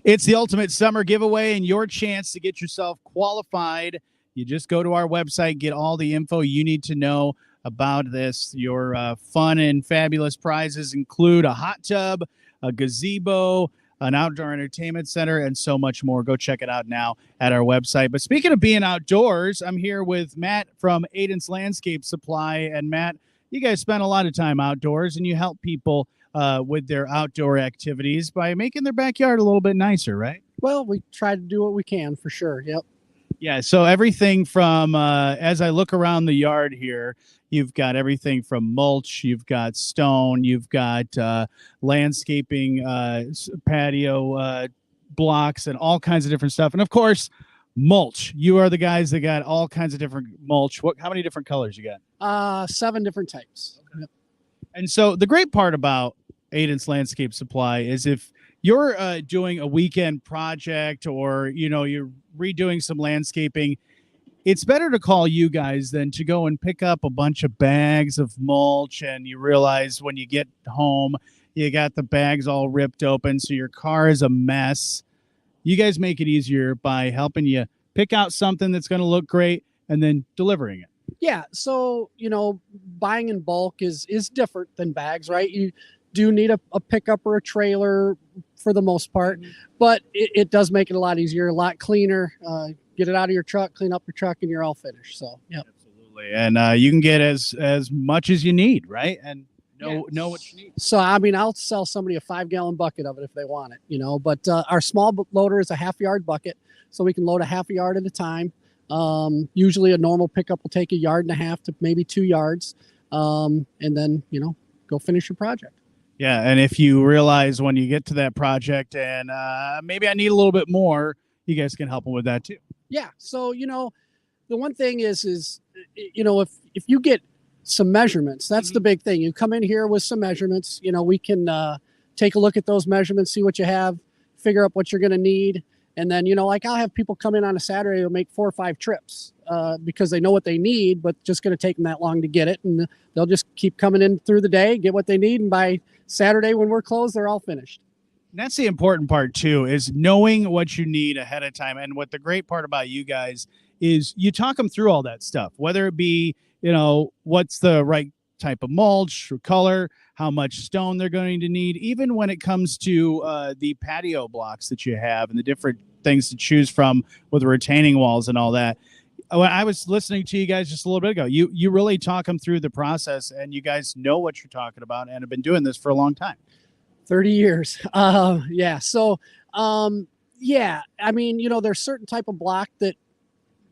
It's the ultimate summer giveaway and your chance to get yourself qualified. You just go to our website, get all the info you need to know about this. Your fun and fabulous prizes include a hot tub, a gazebo, an outdoor entertainment center, and so much more. Go check it out now at our website. But speaking of being outdoors, I'm here with Matt from Adent's Landscape Supply. And Matt, you guys spend a lot of time outdoors and you help people with their outdoor activities by making their backyard a little bit nicer, right? Well, we try to do what we can for sure. Yep. Yeah, so everything from, as I look around the yard here, you've got everything from mulch, you've got stone, you've got landscaping, patio blocks, and all kinds of different stuff. And of course, mulch. You are the guys that got all kinds of different mulch. How many different colors you got? 7 different types. Okay. Yep. And so the great part about Adent's Landscape Supply is if you're doing a weekend project or, you're redoing some landscaping, it's better to call you guys than to go and pick up a bunch of bags of mulch. And you realize when you get home, you got the bags all ripped open. So your car is a mess. You guys make it easier by helping you pick out something that's going to look great and then delivering it. Yeah. So, buying in bulk is different than bags, right? You do need a pickup or a trailer for the most part, but it does make it a lot easier, a lot cleaner. Get it out of your truck, clean up your truck, and you're all finished. So, yeah. Absolutely. And you can get as much as you need, right? And know what you need. So, I'll sell somebody a 5-gallon bucket of it if they want it, but our small loader is a half-yard bucket, so we can load a half a yard at a time. Usually a normal pickup will take 1.5 yards to maybe 2 yards. And then, go finish your project. Yeah. And if you realize when you get to that project and maybe I need a little bit more, you guys can help them with that too. Yeah. So, the one thing is, if you get some measurements, that's the big thing. You come in here with some measurements, we can take a look at those measurements, see what you have, figure out what you're going to need. And then, I'll have people come in on a Saturday who make 4 or 5 trips because they know what they need, but just going to take them that long to get it. And they'll just keep coming in through the day, get what they need. And by Saturday when we're closed, they're all finished. And that's the important part, too, is knowing what you need ahead of time. And what the great part about you guys is you talk them through all that stuff, whether it be, what's the right type of mulch or color, how much stone they're going to need, even when it comes to the patio blocks that you have and the different things to choose from with retaining walls and all that. When I was listening to you guys just a little bit ago, you really talk them through the process and you guys know what you're talking about and have been doing this for a long time. 30 years. Yeah. So, there's certain type of block that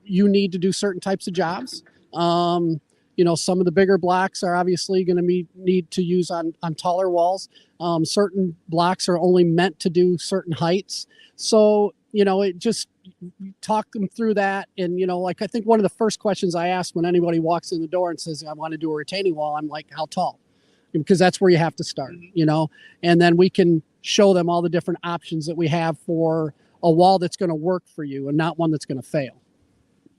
you need to do certain types of jobs. Some of the bigger blocks are obviously going to need to use on taller walls. Certain blocks are only meant to do certain heights. So, it just talk them through that. And, I think one of the first questions I ask when anybody walks in the door and says, I want to do a retaining wall, I'm like, how tall? Because that's where you have to start, and then we can show them all the different options that we have for a wall that's going to work for you and not one that's going to fail.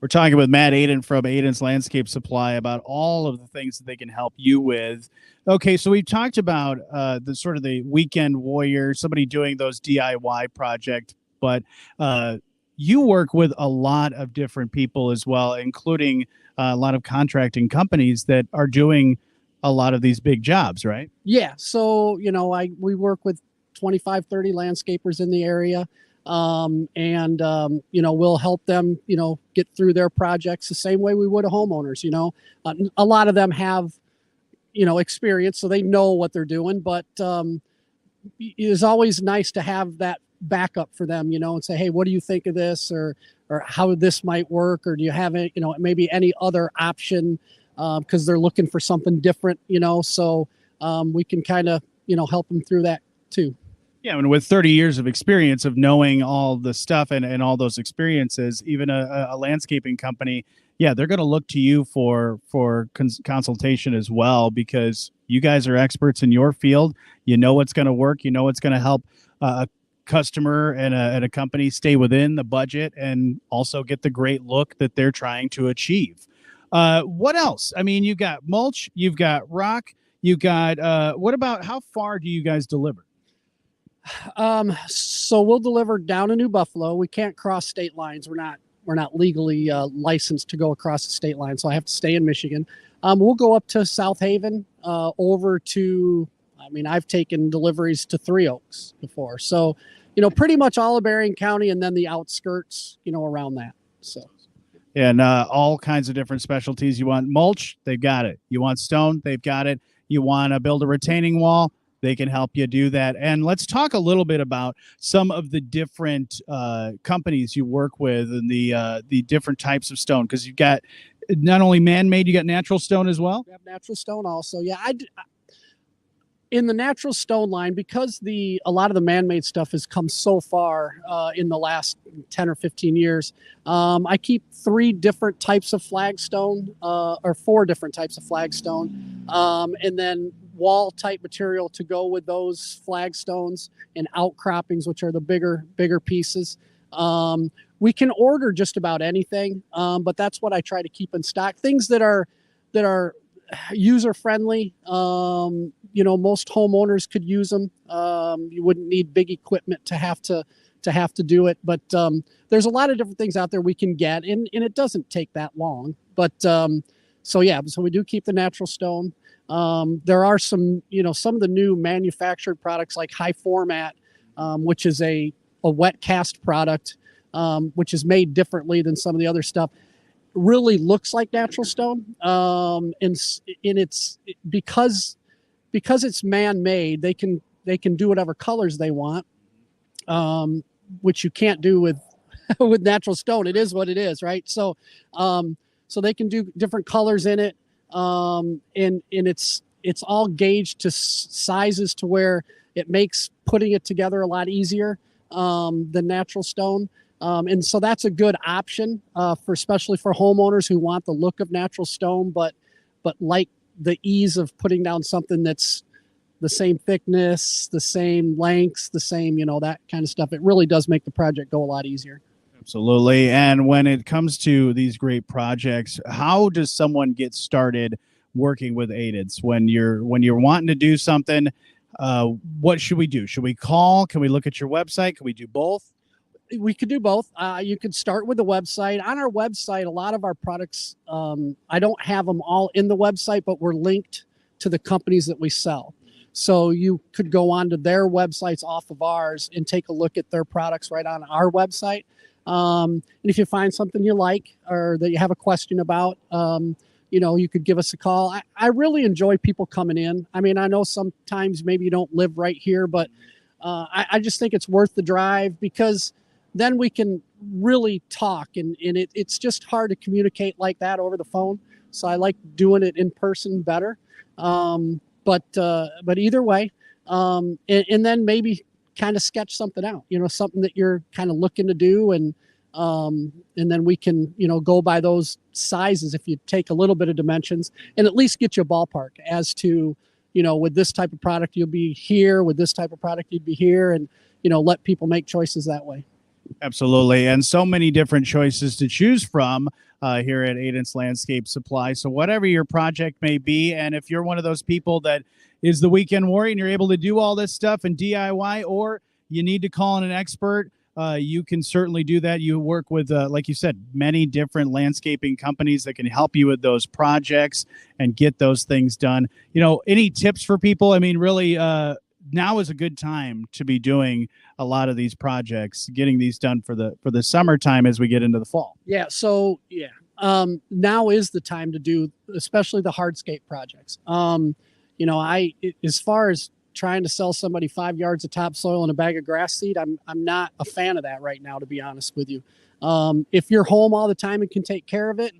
We're talking with Matt Adent from Adent's Landscape Supply about all of the things that they can help you with. Okay, so we've talked about the weekend warrior, somebody doing those DIY projects, but you work with a lot of different people as well, including a lot of contracting companies that are doing a lot of these big jobs, right? Yeah. So, we work with 25, 30 landscapers in the area. We'll help them, get through their projects the same way we would a homeowners, a lot of them have, experience, so they know what they're doing, but it's always nice to have that backup for them, and say, hey, what do you think of this? Or how this might work? Or do you have it, maybe any other option? Because they're looking for something different, so we can kind of, help them through that too. Yeah, and with 30 years of experience of knowing all the stuff and all those experiences, even a landscaping company, yeah, they're going to look to you for consultation as well, because you guys are experts in your field. You know what's going to work. You know what's going to help a customer and a company stay within the budget and also get the great look that they're trying to achieve. What else? I mean, you've got mulch, you've got rock, you've got, what about how far do you guys deliver? So we'll deliver down to New Buffalo. We can't cross state lines. We're not legally licensed to go across the state line, so I have to stay in Michigan. We'll go up to South Haven, over to. I mean, I've taken deliveries to Three Oaks before, so pretty much all of Berrien County, and then the outskirts, around that. So. And all kinds of different specialties. You want mulch, they've got it. You want stone, they've got it. You want to build a retaining wall, they can help you do that. And let's talk a little bit about some of the different companies you work with and the different types of stone, because you've got not only man-made, you got natural stone as well. We have natural stone also. Yeah, in the natural stone line, because a lot of the man-made stuff has come so far in the last 10 or 15 years, I keep 3 different types of flagstone, or 4 different types of flagstone, and then wall type material to go with those flagstones, and outcroppings, which are the bigger pieces. We can order just about anything, but that's what I try to keep in stock. Things that are user friendly. Most homeowners could use them. You wouldn't need big equipment to have to do it, but there's a lot of different things out there we can get, and it doesn't take that long. But so we do keep the natural stone. There are some of the new manufactured products like High Format, which is a wet cast product, which is made differently than some of the other stuff. Really looks like natural stone, and it's because it's man-made. They can do whatever colors they want, which you can't do with with natural stone. It is what it is, right? So they can do different colors in it, and it's all gauged to sizes to where it makes putting it together a lot easier than natural stone. And so that's a good option especially for homeowners who want the look of natural stone, but like the ease of putting down something that's the same thickness, the same lengths, the same, that kind of stuff. It really does make the project go a lot easier. Absolutely. And when it comes to these great projects, how does someone get started working with Adent? When you're wanting to do something, what should we do? Should we call? Can we look at your website? Can we do both? We could do both. You could start with the website. On our website, a lot of our products, I don't have them all in the website, but we're linked to the companies that we sell. So you could go onto their websites off of ours and take a look at their products right on our website. And if you find something you like or that you have a question about, you could give us a call. I really enjoy people coming in. I mean, I know sometimes maybe you don't live right here, but I just think it's worth the drive, because then we can really talk, and it's just hard to communicate like that over the phone. So I like doing it in person better. But either way, and then maybe kind of sketch something out, something that you're kind of looking to do, and then we can, go by those sizes if you take a little bit of dimensions, and at least get you a ballpark as to, with this type of product, you'll be here, with this type of product, you'd be here, and, let people make choices that way. Absolutely. And so many different choices to choose from here at Adent's Landscape Supply. So whatever your project may be, and if you're one of those people that is the weekend warrior and you're able to do all this stuff in DIY, or you need to call in an expert, you can certainly do that. You work with, like you said, many different landscaping companies that can help you with those projects and get those things done. Any tips for people? I mean, really, now is a good time to be doing a lot of these projects, getting these done for the summertime as we get into the fall. Yeah. So now is the time to do, especially the hardscape projects. As far as trying to sell somebody 5 yards of topsoil and a bag of grass seed, I'm not a fan of that right now, to be honest with you. If you're home all the time and can take care of it,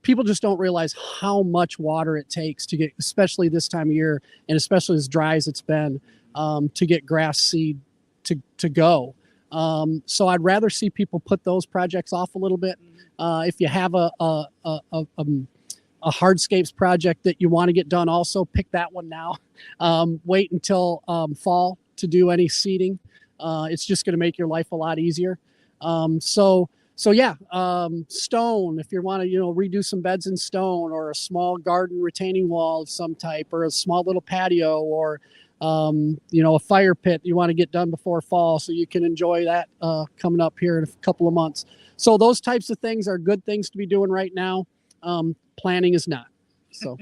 people just don't realize how much water it takes to get, especially this time of year, and especially as dry as it's been, to get grass seed to go. So I'd rather see people put those projects off a little bit. If you have a hardscapes project that you want to get done, also pick that one now. Wait until fall to do any seeding. It's just going to make your life a lot easier. Stone, if you want to, redo some beds in stone, or a small garden retaining wall of some type, or a small little patio, or a fire pit you want to get done before fall so you can enjoy that coming up here in a couple of months. So those types of things are good things to be doing right now. Planning is not. So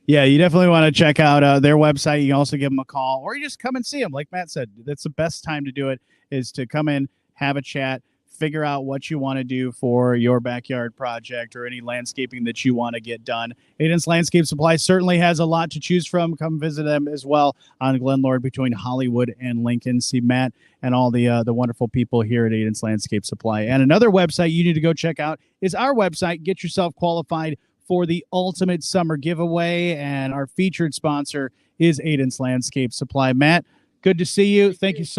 yeah, you definitely want to check out their website. You can also give them a call, or you just come and see them. Like Matt said, that's the best time to do it, is to come in, have a chat, figure out what you want to do for your backyard project or any landscaping that you want to get done. Adent's Landscape Supply certainly has a lot to choose from. Come visit them as well on Glen Lord between Hollywood and Lincoln. See Matt and all the wonderful people here at Adent's Landscape Supply. And another website you need to go check out is our website. Get yourself qualified for the ultimate summer giveaway, and our featured sponsor is Adent's Landscape Supply. Matt, good to see you. Thank you so